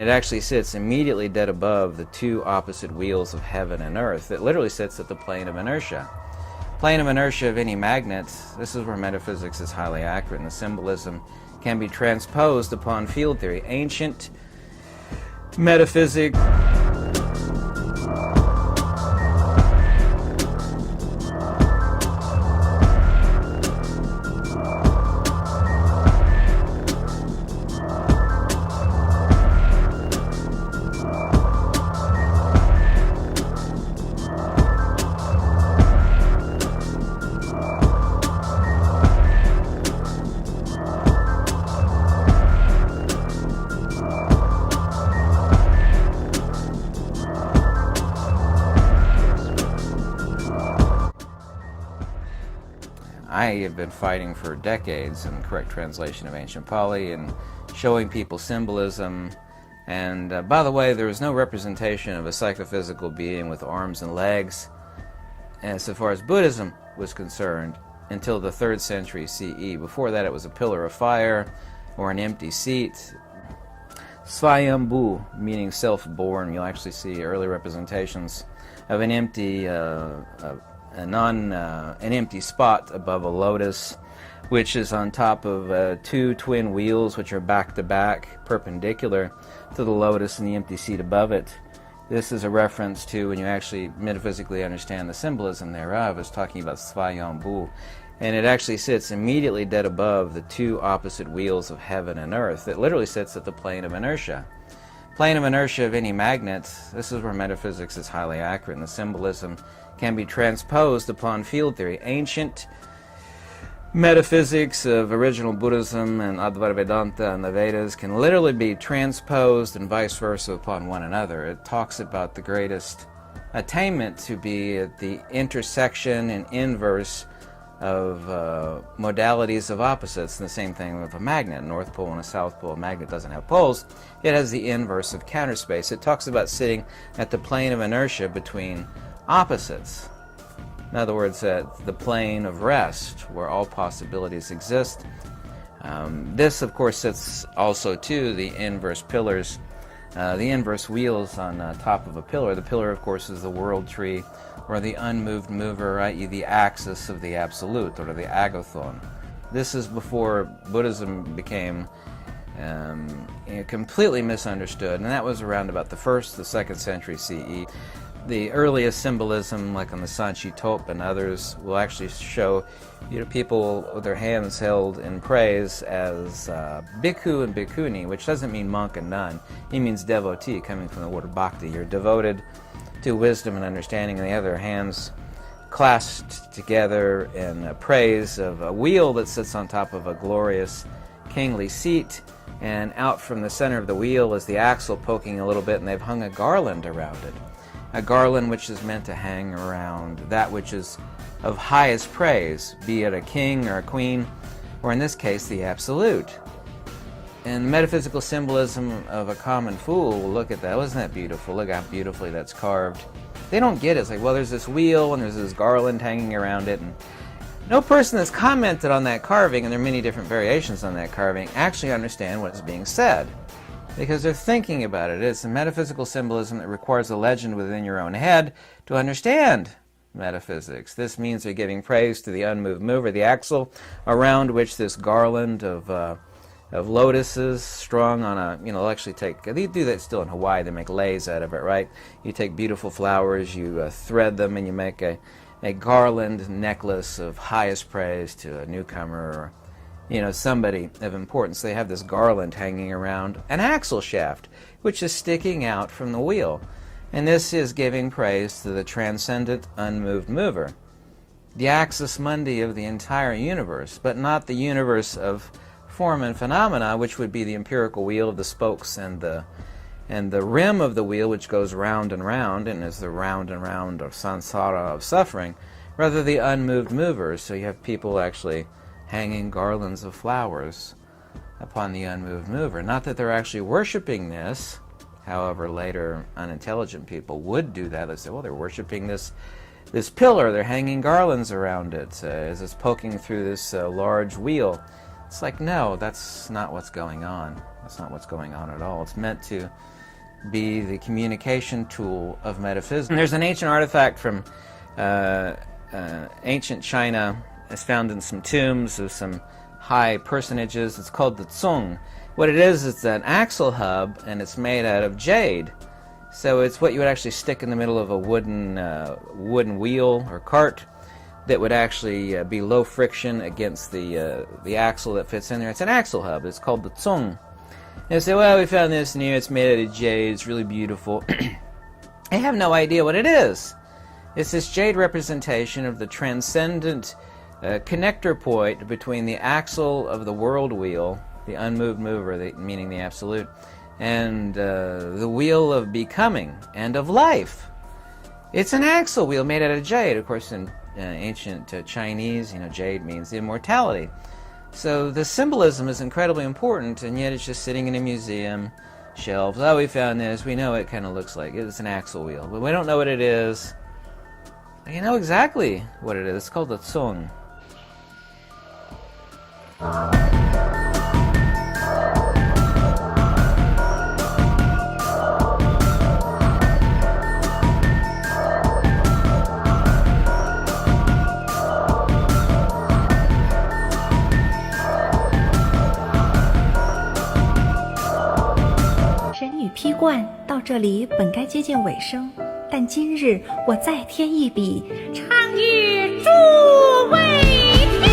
It actually sits immediately dead above the two opposite wheels of heaven and earth. It literally sits at the plane of inertia. Plane of inertia of any magnet, this is where metaphysics is highly accurate, and the symbolism can be transposed upon field theory. Ancient metaphysics. I have been fighting for decades in correct translation of ancient Pali and showing people symbolism. And by the way, there was no representation of a psychophysical being with arms and legs, as far as Buddhism was concerned, until the 3rd century CE. Before that, it was a pillar of fire or an empty seat. Svayambhu, meaning self-born. You'll actually see early representations of an empty an empty spot above a lotus, which is on top of two twin wheels which are back to back, perpendicular to the lotus and the empty seat above it. This is a reference to, when you actually metaphysically understand the symbolism thereof, is talking about Svayambhu, and it actually sits immediately dead above the two opposite wheels of heaven and earth. It literally sits at the plane of inertia. Plane of inertia of any magnet, this is where metaphysics is highly accurate, and the symbolism can be transposed upon field theory. Ancient metaphysics of original Buddhism and Advaita Vedanta and the Vedas can literally be transposed and vice versa upon one another. It talks about the greatest attainment to be at the intersection and inverse of modalities of opposites, and the same thing with a magnet. A North Pole and a South Pole. A magnet doesn't have poles. It has the inverse of counter space. It talks about sitting at the plane of inertia between opposites. In other words, at the plane of rest, where all possibilities exist. This, of course, sits also to the inverse pillars, the inverse wheels on top of a pillar. The pillar, of course, is the world tree, or the unmoved mover, i.e. the axis of the absolute, or the agathon. This is before Buddhism became completely misunderstood, and that was around about the 1st, the 2nd century CE. The earliest symbolism, like on the Sanchi Top and others, will actually show people with their hands held in praise as bhikkhu and bhikkhuni, which doesn't mean monk and nun. It means devotee, coming from the word bhakti. You're devoted to wisdom and understanding, and they have their hands clasped together in praise of a wheel that sits on top of a glorious kingly seat, and out from the center of the wheel is the axle poking a little bit, and they've hung a garland around it. A garland which is meant to hang around that which is of highest praise, be it a king or a queen, or in this case, the absolute. And the metaphysical symbolism of a common fool will look at that. Wasn't that beautiful? Look how beautifully that's carved. They don't get it. It's like, well, there's this wheel and there's this garland hanging around it, and no person that's commented on that carving, and there are many different variations on that carving, actually understand what is being said, because they're thinking about it. It's a metaphysical symbolism that requires a legend within your own head to understand metaphysics. This means they're giving praise to the unmoved mover, the axle, around which this garland of lotuses strung on a, they'll actually take, they do that still in Hawaii, they make leis out of it, right? You take beautiful flowers, you thread them, and you make a garland necklace of highest praise to a newcomer, or somebody of importance. They have this garland hanging around an axle shaft, which is sticking out from the wheel. And this is giving praise to the transcendent, unmoved mover, the axis mundi of the entire universe, but not the universe of form and phenomena, which would be the empirical wheel of the spokes and the rim of the wheel, which goes round and is the round and round of samsara, of suffering, rather the unmoved mover. So you have people actually hanging garlands of flowers upon the unmoved mover. Not that they're actually worshiping this. However, later unintelligent people would do that. They say, well, they're worshiping this pillar. They're hanging garlands around it as it's poking through this large wheel. It's like, no, that's not what's going on. That's not what's going on at all. It's meant to be the communication tool of metaphysics. And there's an ancient artifact from ancient China. It's found in some tombs of some high personages. It's called the Tsung. What it is, it's an axle hub, and it's made out of jade. So it's what you would actually stick in the middle of a wooden wheel or cart that would actually be low friction against the axle that fits in there. It's an axle hub. It's called the Tsung. And they say, well, we found this new. It's made out of jade. It's really beautiful. I have no idea what it is. It's this jade representation of the transcendent connector point between the axle of the world wheel, the unmoved mover, meaning the absolute, and the wheel of becoming and of life. It's an axle wheel made out of jade. Of course, in ancient Chinese, jade means immortality. So the symbolism is incredibly important, and yet it's just sitting in a museum, shelves. Oh, we found this. We know it kind of looks like it. It's an axle wheel, but we don't know what it is. You know exactly what it is. It's called the Tsung. 批冠到这里本该接近尾声，但今日我再添一笔，唱与诸位听。